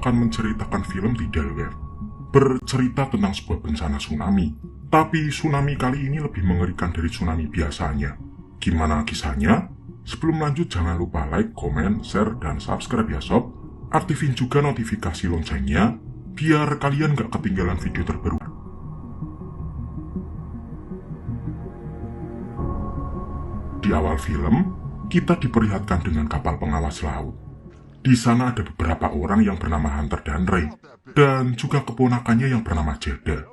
akan menceritakan film Tidal Wave, bercerita tentang sebuah bencana tsunami. Tapi tsunami kali ini lebih mengerikan dari tsunami biasanya. Gimana kisahnya? Sebelum lanjut jangan lupa like, komen, share, dan subscribe ya sob. Aktifin juga notifikasi loncengnya, biar kalian gak ketinggalan video terbaru. Di awal film, kita diperlihatkan dengan kapal pengawas laut. Di sana ada beberapa orang yang bernama Hunter dan Ray, dan juga keponakannya yang bernama Jada.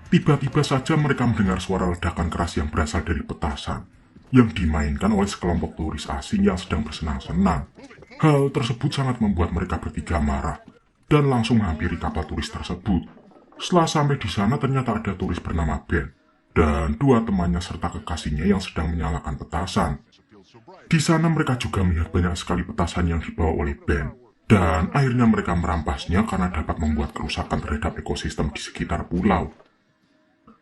Tiba-tiba saja mereka mendengar suara ledakan keras yang berasal dari petasan, yang dimainkan oleh sekelompok turis asing yang sedang bersenang-senang. Hal tersebut sangat membuat mereka bertiga marah, dan langsung menghampiri kapal turis tersebut. Setelah sampai di sana ternyata ada turis bernama Ben, dan dua temannya serta kekasihnya yang sedang menyalakan petasan. Di sana mereka juga melihat banyak sekali petasan yang dibawa oleh Ben, dan akhirnya mereka merampasnya karena dapat membuat kerusakan terhadap ekosistem di sekitar pulau.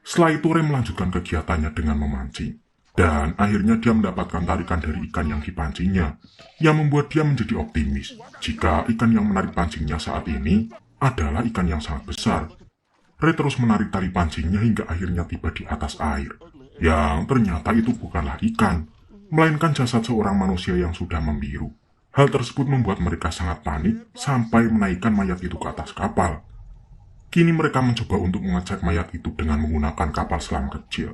Setelah itu Ray melanjutkan kegiatannya dengan memancing, dan akhirnya dia mendapatkan tarikan dari ikan yang dipancingnya, yang membuat dia menjadi optimis jika ikan yang menarik pancingnya saat ini adalah ikan yang sangat besar. Ray terus menarik tali pancingnya hingga akhirnya tiba di atas air, yang ternyata itu bukanlah ikan, melainkan jasad seorang manusia yang sudah membiru. Hal tersebut membuat mereka sangat panik sampai menaikkan mayat itu ke atas kapal. Kini mereka mencoba untuk mengecek mayat itu dengan menggunakan kapal selam kecil,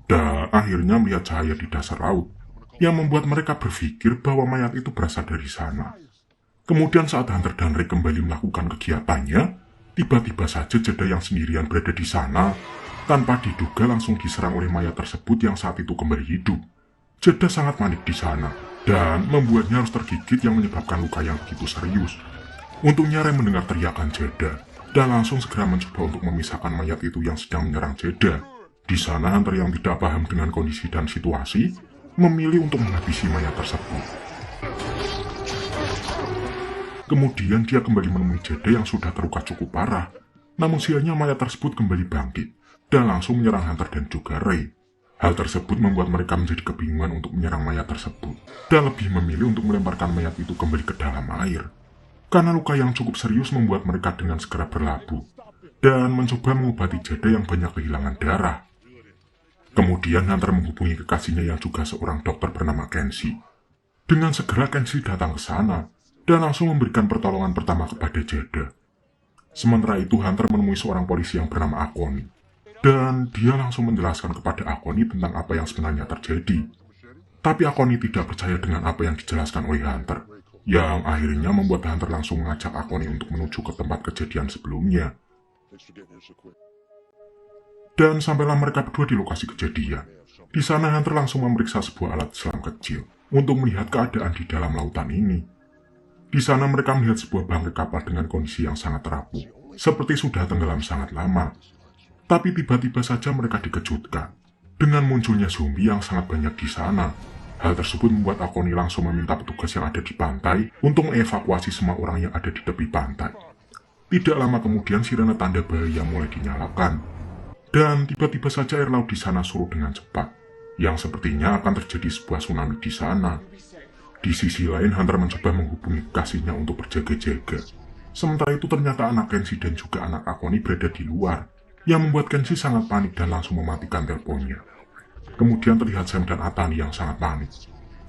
dan akhirnya melihat cahaya di dasar laut, yang membuat mereka berpikir bahwa mayat itu berasal dari sana. Kemudian saat Hunter dan Ray kembali melakukan kegiatannya, tiba-tiba saja Jada yang sendirian berada di sana, tanpa diduga langsung diserang oleh mayat tersebut yang saat itu kembali hidup. Jada sangat panik di sana, dan membuatnya harus tergigit yang menyebabkan luka yang begitu serius. Untungnya Ray mendengar teriakan Jada, dan langsung segera mencoba untuk memisahkan mayat itu yang sedang menyerang Jada. Di sana Hunter yang tidak paham dengan kondisi dan situasi, memilih untuk menghabisi mayat tersebut. Kemudian dia kembali menemui Jada yang sudah terluka cukup parah, namun sialnya mayat tersebut kembali bangkit, dan langsung menyerang Hunter dan juga Ray. Hal tersebut membuat mereka menjadi kebingungan untuk menyerang mayat tersebut, dan lebih memilih untuk melemparkan mayat itu kembali ke dalam air. Karena luka yang cukup serius membuat mereka dengan segera berlabuh, dan mencoba mengobati Jada yang banyak kehilangan darah. Kemudian Hunter menghubungi kekasihnya yang juga seorang dokter bernama Kenshi. Dengan segera Kenshi datang ke sana, dan langsung memberikan pertolongan pertama kepada Jada. Sementara itu Hunter menemui seorang polisi yang bernama Akoni, dan dia langsung menjelaskan kepada Akoni tentang apa yang sebenarnya terjadi. Tapi Akoni tidak percaya dengan apa yang dijelaskan oleh Hunter, yang akhirnya membuat Hunter langsung mengajak Akoni untuk menuju ke tempat kejadian sebelumnya. Dan sampailah mereka berdua di lokasi kejadian. Di sana Hunter langsung memeriksa sebuah alat selam kecil untuk melihat keadaan di dalam lautan ini. Di sana mereka melihat sebuah bangkai kapal dengan kondisi yang sangat rapuh, seperti sudah tenggelam sangat lama. Tapi tiba-tiba saja mereka dikejutkan dengan munculnya zombie yang sangat banyak di sana. Hal tersebut membuat Akoni langsung meminta petugas yang ada di pantai untuk mengevakuasi semua orang yang ada di tepi pantai. Tidak lama kemudian sirene tanda bahaya mulai dinyalakan, dan tiba-tiba saja air laut di sana surut dengan cepat, yang sepertinya akan terjadi sebuah tsunami di sana. Di sisi lain Hunter mencoba menghubungi kekasihnya untuk berjaga-jaga. Sementara itu ternyata anak Kenshi dan juga anak Akoni berada di luar, yang membuat Kenshi sangat panik dan langsung mematikan teleponnya. Kemudian terlihat Sam dan Atani yang sangat panik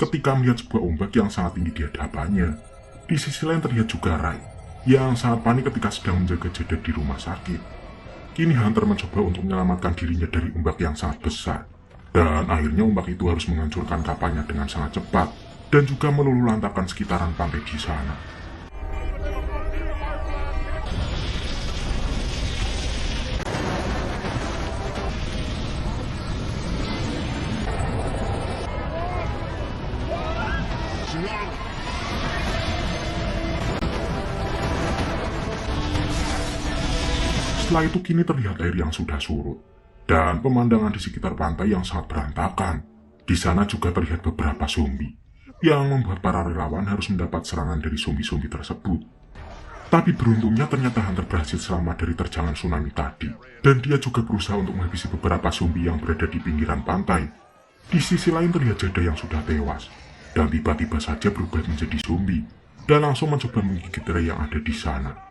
ketika melihat sebuah ombak yang sangat tinggi di hadapannya. Di sisi lain terlihat juga Ray yang sangat panik ketika sedang menjaga Jada di rumah sakit. Kini Hunter mencoba untuk menyelamatkan dirinya dari ombak yang sangat besar, dan akhirnya ombak itu harus menghancurkan kapalnya dengan sangat cepat dan juga meluluhlantakkan sekitaran pantai di sana. Setelah itu kini terlihat air yang sudah surut, dan pemandangan di sekitar pantai yang sangat berantakan. Di sana juga terlihat beberapa zombie, yang membuat para relawan harus mendapat serangan dari zombie-zombie tersebut. Tapi beruntungnya ternyata Hunter berhasil selamat dari terjangan tsunami tadi, dan dia juga berusaha untuk menghabisi beberapa zombie yang berada di pinggiran pantai. Di sisi lain terlihat Jada yang sudah tewas, dan tiba-tiba saja berubah menjadi zombie, dan langsung mencoba menggigit Ray yang ada di sana.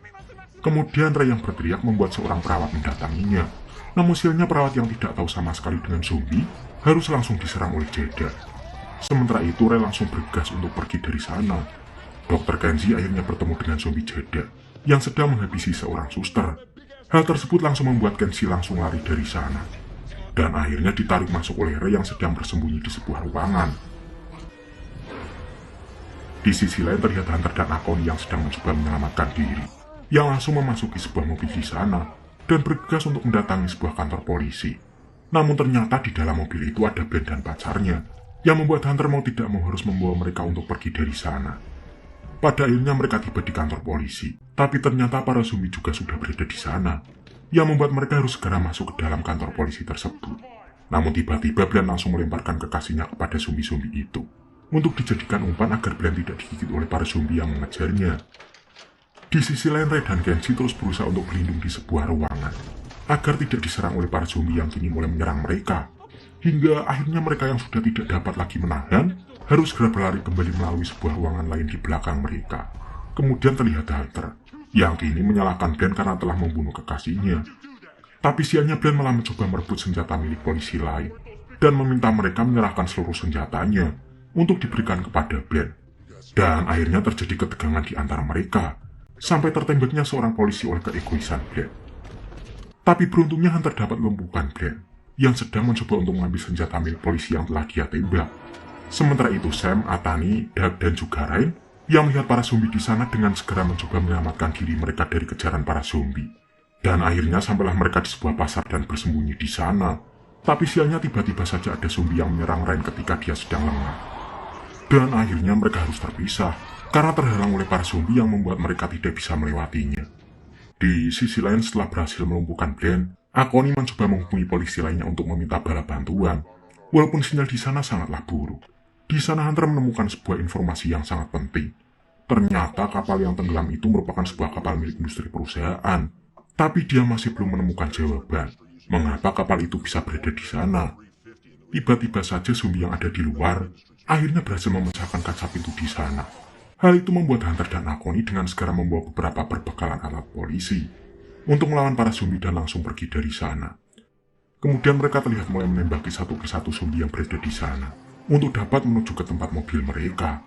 Kemudian Ray yang berteriak membuat seorang perawat mendatanginya. Namun sialnya perawat yang tidak tahu sama sekali dengan zombie harus langsung diserang oleh Jeddah. Sementara itu Ray langsung bergegas untuk pergi dari sana. Dr. Kenzie akhirnya bertemu dengan zombie Jeddah yang sedang menghabisi seorang suster. Hal tersebut langsung membuat Kenzie langsung lari dari sana. Dan akhirnya ditarik masuk oleh Ray yang sedang bersembunyi di sebuah ruangan. Di sisi lain terlihat Hunter dan Akoni yang sedang mencoba menyelamatkan diri, yang langsung memasuki sebuah mobil di sana dan bergegas untuk mendatangi sebuah kantor polisi. Namun ternyata di dalam mobil itu ada Ben dan pacarnya, yang membuat Hunter mau tidak mau harus membawa mereka untuk pergi dari sana. Pada akhirnya mereka tiba di kantor polisi, tapi ternyata para zombie juga sudah berada di sana, yang membuat mereka harus segera masuk ke dalam kantor polisi tersebut. Namun tiba-tiba Bland langsung melemparkan kekasihnya kepada zombie-zombie itu, untuk dijadikan umpan agar Bland tidak digigit oleh para zombie yang mengejarnya. Di sisi lain Ray dan Kenzie terus berusaha untuk berlindung di sebuah ruangan, agar tidak diserang oleh para zombie yang kini mulai menyerang mereka. Hingga akhirnya mereka yang sudah tidak dapat lagi menahan, harus segera berlari kembali melalui sebuah ruangan lain di belakang mereka. Kemudian terlihat Hunter, yang kini menyalahkan Bland karena telah membunuh kekasihnya. Tapi sialnya Bland malah mencoba merebut senjata milik polisi lain, dan meminta mereka menyerahkan seluruh senjatanya untuk diberikan kepada Bland. Dan akhirnya terjadi ketegangan di antara mereka, sampai tertembaknya seorang polisi oleh keegoisan Bland. Tapi beruntungnya Hunter dapat melumpuhkan Bland, yang sedang mencoba untuk mengambil senjata milik polisi yang telah dia tembak. Sementara itu Sam, Atani, Doug, dan juga Ryan yang melihat para zombie di sana dengan segera mencoba menyelamatkan diri mereka dari kejaran para zombie. Dan akhirnya sampailah mereka di sebuah pasar dan bersembunyi di sana. Tapi sialnya tiba-tiba saja ada zombie yang menyerang Ryan ketika dia sedang lengah. Dan akhirnya mereka harus terpisah karena terhalang oleh para zombie yang membuat mereka tidak bisa melewatinya. Di sisi lain setelah berhasil melumpuhkan Bland, Akoni mencoba menghubungi polisi lainnya untuk meminta bala bantuan. Walaupun sinyal di sana sangatlah buruk. Di sana Hunter menemukan sebuah informasi yang sangat penting. Ternyata kapal yang tenggelam itu merupakan sebuah kapal milik industri perusahaan. Tapi dia masih belum menemukan jawaban mengapa kapal itu bisa berada di sana. Tiba-tiba saja zombie yang ada di luar akhirnya berhasil memecahkan kaca pintu di sana. Hal itu membuat Hunter dan Akoni dengan segera membawa beberapa perbekalan alat polisi untuk melawan para zombie dan langsung pergi dari sana. Kemudian mereka terlihat mulai menembaki satu persatu zombie yang berada di sana untuk dapat menuju ke tempat mobil mereka.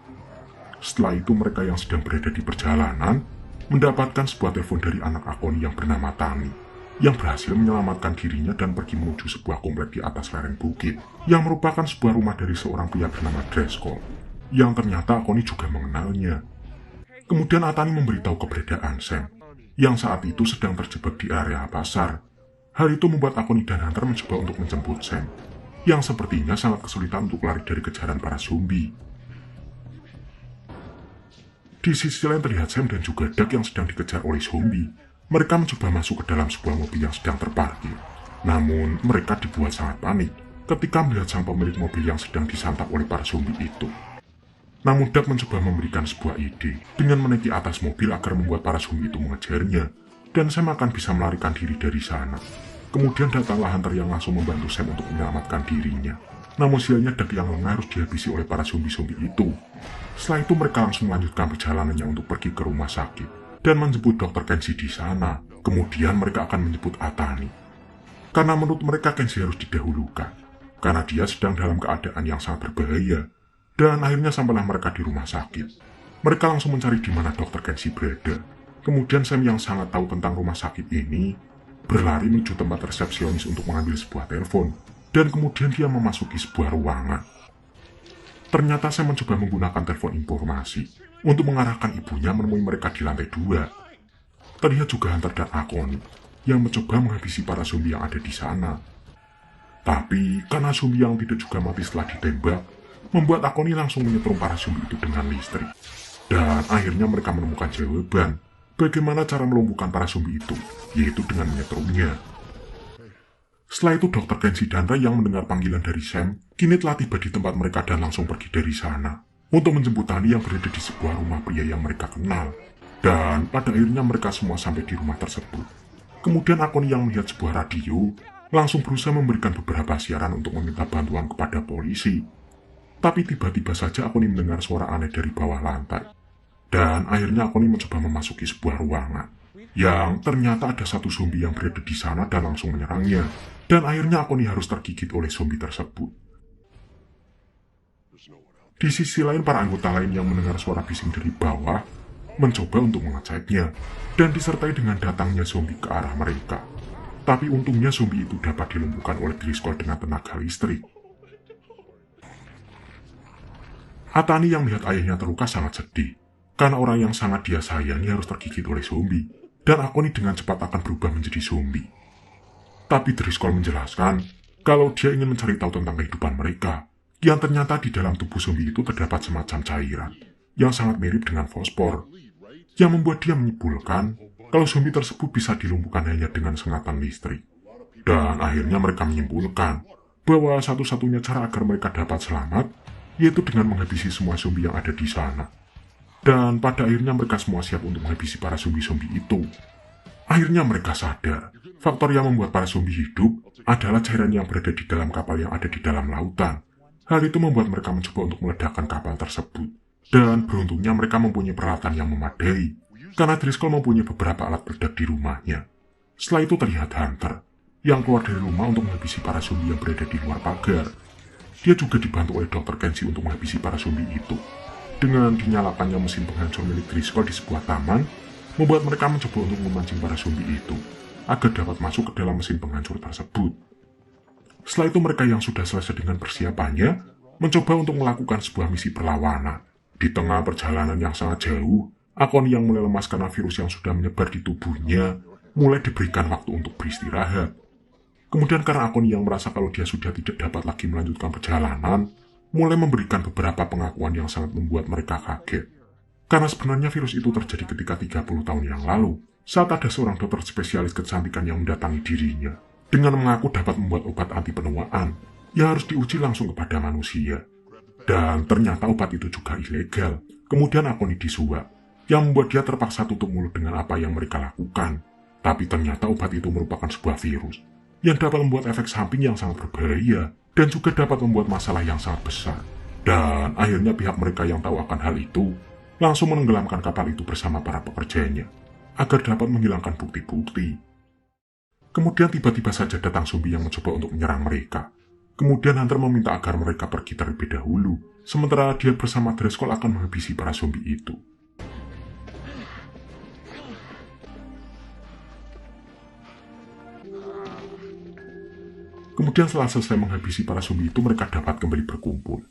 Setelah itu mereka yang sedang berada di perjalanan mendapatkan sebuah telepon dari anak Akoni yang bernama Tami, yang berhasil menyelamatkan dirinya dan pergi menuju sebuah komplek di atas lereng bukit, yang merupakan sebuah rumah dari seorang pria bernama Driscoll, yang ternyata Akoni juga mengenalnya. Kemudian Atani memberitahu keberadaan Sam, yang saat itu sedang terjebak di area pasar. Hal itu membuat Akoni dan Hunter mencoba untuk menjemput Sam, yang sepertinya sangat kesulitan untuk lari dari kejaran para zombie. Di sisi lain terlihat Sam dan juga Doug yang sedang dikejar oleh zombie. Mereka mencoba masuk ke dalam sebuah mobil yang sedang terparkir. Namun mereka dibuat sangat panik ketika melihat sang pemilik mobil yang sedang disantap oleh para zombie itu. Namun Doug mencoba memberikan sebuah ide dengan menaiki atas mobil agar membuat para zombie itu mengejarnya, dan Sam akan bisa melarikan diri dari sana. Kemudian datanglah Hunter yang langsung membantu Sam untuk menyelamatkan dirinya. Namun sialnya Doug yang lengah harus dihabisi oleh para zombie-zombie itu. Setelah itu mereka langsung melanjutkan perjalanannya untuk pergi ke rumah sakit dan menjemput Dr. Kenzie di sana. Kemudian mereka akan menjemput Atani, karena menurut mereka Kenzie harus didahulukan karena dia sedang dalam keadaan yang sangat berbahaya. Dan akhirnya sampailah mereka di rumah sakit. Mereka langsung mencari di mana Dr. Kenzie berada. Kemudian Sam yang sangat tahu tentang rumah sakit ini berlari menuju tempat resepsionis untuk mengambil sebuah telepon, dan kemudian dia memasuki sebuah ruangan. Ternyata Sam mencoba menggunakan telepon informasi untuk mengarahkan ibunya menemui mereka di lantai 2. Terlihat juga Hunter dan Akoni yang mencoba menghabisi para zombie yang ada di sana. Tapi karena zombie yang tidak juga mati setelah ditembak, membuat Akoni langsung menyetrum para zombie itu dengan listrik. Dan akhirnya mereka menemukan jawaban bagaimana cara melumpuhkan para zombie itu, yaitu dengan menyetrumnya. Setelah itu Dr. Kenzie dan Ray yang mendengar panggilan dari Sam kini telah tiba di tempat mereka dan langsung pergi dari sana untuk menjemput Tani yang berada di sebuah rumah pria yang mereka kenal. Dan pada akhirnya mereka semua sampai di rumah tersebut. Kemudian Akoni yang melihat sebuah radio langsung berusaha memberikan beberapa siaran untuk meminta bantuan kepada polisi. Tapi tiba-tiba saja Akoni mendengar suara aneh dari bawah lantai. Dan akhirnya Akoni mencoba memasuki sebuah ruangan. yang ternyata ada satu zombie yang berada di sana dan langsung menyerangnya. Dan akhirnya Akoni harus tergigit oleh zombie tersebut. Di sisi lain, para anggota lain yang mendengar suara bising dari bawah mencoba untuk mengeceknya dan disertai dengan datangnya zombie ke arah mereka. Tapi untungnya zombie itu dapat dilumpuhkan oleh Driscoll dengan tenaga listrik. Atani yang melihat ayahnya terluka sangat sedih, karena orang yang sangat dia sayangi harus tergigit oleh zombie, dan Akoni dengan cepat akan berubah menjadi zombie. Tapi Driscoll menjelaskan kalau dia ingin mencari tahu tentang kehidupan mereka, yang ternyata di dalam tubuh zombie itu terdapat semacam cairan yang sangat mirip dengan fosfor, yang membuat dia menyimpulkan kalau zombie tersebut bisa dilumpuhkan hanya dengan sengatan listrik. Dan akhirnya mereka menyimpulkan bahwa satu-satunya cara agar mereka dapat selamat yaitu dengan menghabisi semua zombie yang ada di sana. Dan pada akhirnya mereka semua siap untuk menghabisi para zombie-zombie itu. Akhirnya mereka sadar, faktor yang membuat para zombie hidup adalah cairan yang berada di dalam kapal yang ada di dalam lautan. Hal itu membuat mereka mencoba untuk meledakkan kapal tersebut. Dan beruntungnya mereka mempunyai peralatan yang memadai, karena Driscoll mempunyai beberapa alat peledak di rumahnya. Setelah itu terlihat Hunter, yang keluar dari rumah untuk menghabisi para zombie yang berada di luar pagar. Dia juga dibantu oleh Dr. Kenshi untuk menghabisi para zombie itu. Dengan dinyalakannya mesin penghancur milik Driscoll di sebuah taman, membuat mereka mencoba untuk memancing para zombie itu, agar dapat masuk ke dalam mesin penghancur tersebut. Setelah itu mereka yang sudah selesai dengan persiapannya, mencoba untuk melakukan sebuah misi perlawanan. Di tengah perjalanan yang sangat jauh, Akoni yang mulai lemas karena virus yang sudah menyebar di tubuhnya, mulai diberikan waktu untuk beristirahat. Kemudian karena Akoni yang merasa kalau dia sudah tidak dapat lagi melanjutkan perjalanan, mulai memberikan beberapa pengakuan yang sangat membuat mereka kaget. Karena sebenarnya virus itu terjadi ketika 30 tahun yang lalu, saat ada seorang dokter spesialis kecantikan yang mendatangi dirinya, dengan mengaku dapat membuat obat anti penuaan, yang harus diuji langsung kepada manusia. Dan ternyata obat itu juga ilegal. Kemudian Akoni disuap, yang membuat dia terpaksa tutup mulut dengan apa yang mereka lakukan. Tapi ternyata obat itu merupakan sebuah virus, yang dapat membuat efek samping yang sangat berbahaya, dan juga dapat membuat masalah yang sangat besar. Dan akhirnya pihak mereka yang tahu akan hal itu, langsung menenggelamkan kapal itu bersama para pekerjanya, agar dapat menghilangkan bukti-bukti. Kemudian tiba-tiba saja datang zombie yang mencoba untuk menyerang mereka. Kemudian Hunter meminta agar mereka pergi terlebih dahulu, sementara dia bersama Driscoll akan menghabisi para zombie itu. Kemudian setelah selesai menghabisi para zombie itu, mereka dapat kembali berkumpul.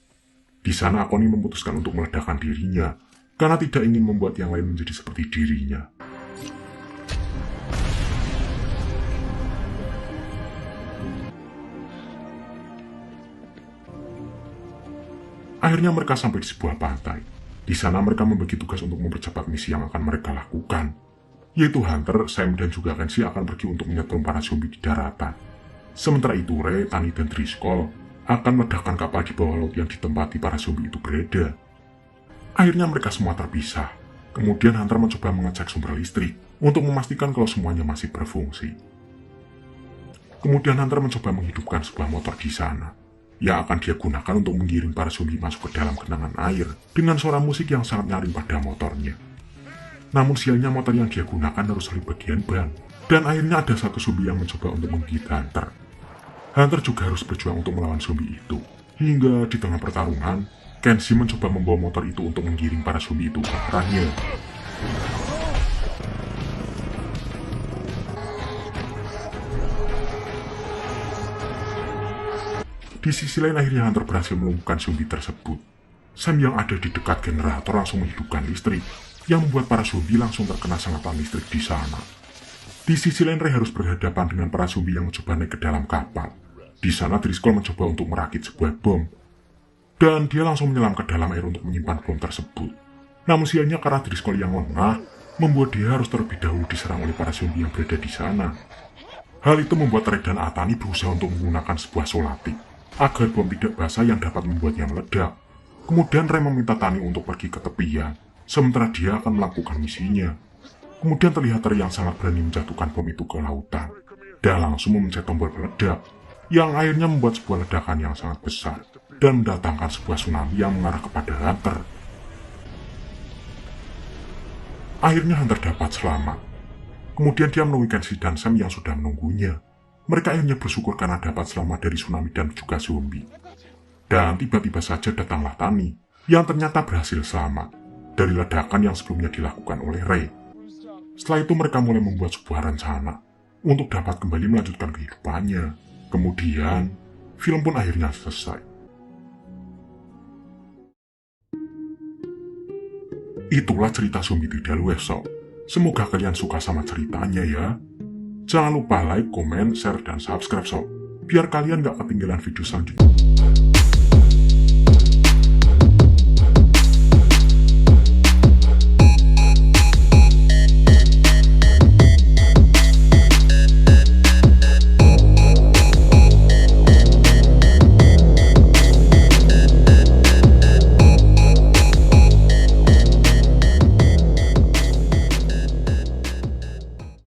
Di sana Akoni memutuskan untuk meledakkan dirinya, karena tidak ingin membuat yang lain menjadi seperti dirinya. Akhirnya mereka sampai di sebuah pantai. Di sana mereka membagi tugas untuk mempercepat misi yang akan mereka lakukan, yaitu Hunter, Sam, dan juga Kenshi akan pergi untuk menyetrum para zombie di daratan. Sementara itu Ray, Tani, dan Driscoll akan meledakkan kapal di bawah laut yang ditempati para zombie itu berada. Akhirnya mereka semua terpisah. Kemudian Hunter mencoba mengecek sumber listrik untuk memastikan kalau semuanya masih berfungsi. Kemudian Hunter mencoba menghidupkan sebuah motor di sana, yang akan dia gunakan untuk menggiring para zombie masuk ke dalam genangan air dengan suara musik yang sangat nyaring pada motornya. Namun sialnya motor yang dia gunakan harus selip bagian ban, dan akhirnya ada satu zombie yang mencoba untuk menggigit Hunter. Hunter juga harus berjuang untuk melawan zombie itu, hingga di tengah pertarungan, Kenshi mencoba membawa motor itu untuk menggiring para zombie itu ke arahnya. Di sisi lain akhirnya Hunter berhasil melumpuhkan zombie tersebut. Sam yang ada di dekat generator langsung menghidupkan listrik, yang membuat para zombie langsung terkena sengatan listrik di sana. Di sisi lain Ray harus berhadapan dengan para zombie yang mencoba naik ke dalam kapal. Di sana Driscoll mencoba untuk merakit sebuah bom, dan dia langsung menyelam ke dalam air untuk menyimpan bom tersebut. Namun sialnya karena Driscoll yang lengah, membuat dia harus terlebih dahulu diserang oleh para zombie yang berada di sana. Hal itu membuat Ray dan Atani berusaha untuk menggunakan sebuah solatif agar bom tidak basah yang dapat membuatnya meledak. Kemudian Ray meminta Tani untuk pergi ke tepian, sementara dia akan melakukan misinya. Kemudian terlihat Ray yang sangat berani menjatuhkan bom itu ke lautan, dan langsung memencet tombol peledak, yang akhirnya membuat sebuah ledakan yang sangat besar, dan mendatangkan sebuah tsunami yang mengarah kepada Hunter. Akhirnya Hunter dapat selamat. Kemudian dia menemui Kenshi dan Sam yang sudah menunggunya. Mereka akhirnya bersyukur karena dapat selamat dari tsunami dan juga zombie. Dan tiba-tiba saja datanglah Tani, yang ternyata berhasil selamat dari ledakan yang sebelumnya dilakukan oleh Ray. Setelah itu mereka mulai membuat sebuah rencana untuk dapat kembali melanjutkan kehidupannya. Kemudian, film pun akhirnya selesai. Itulah cerita Zombie Tidak Luwes Sob. Semoga kalian suka sama ceritanya ya. Jangan lupa like, komen, share, dan subscribe sob, biar kalian gak ketinggalan video selanjutnya.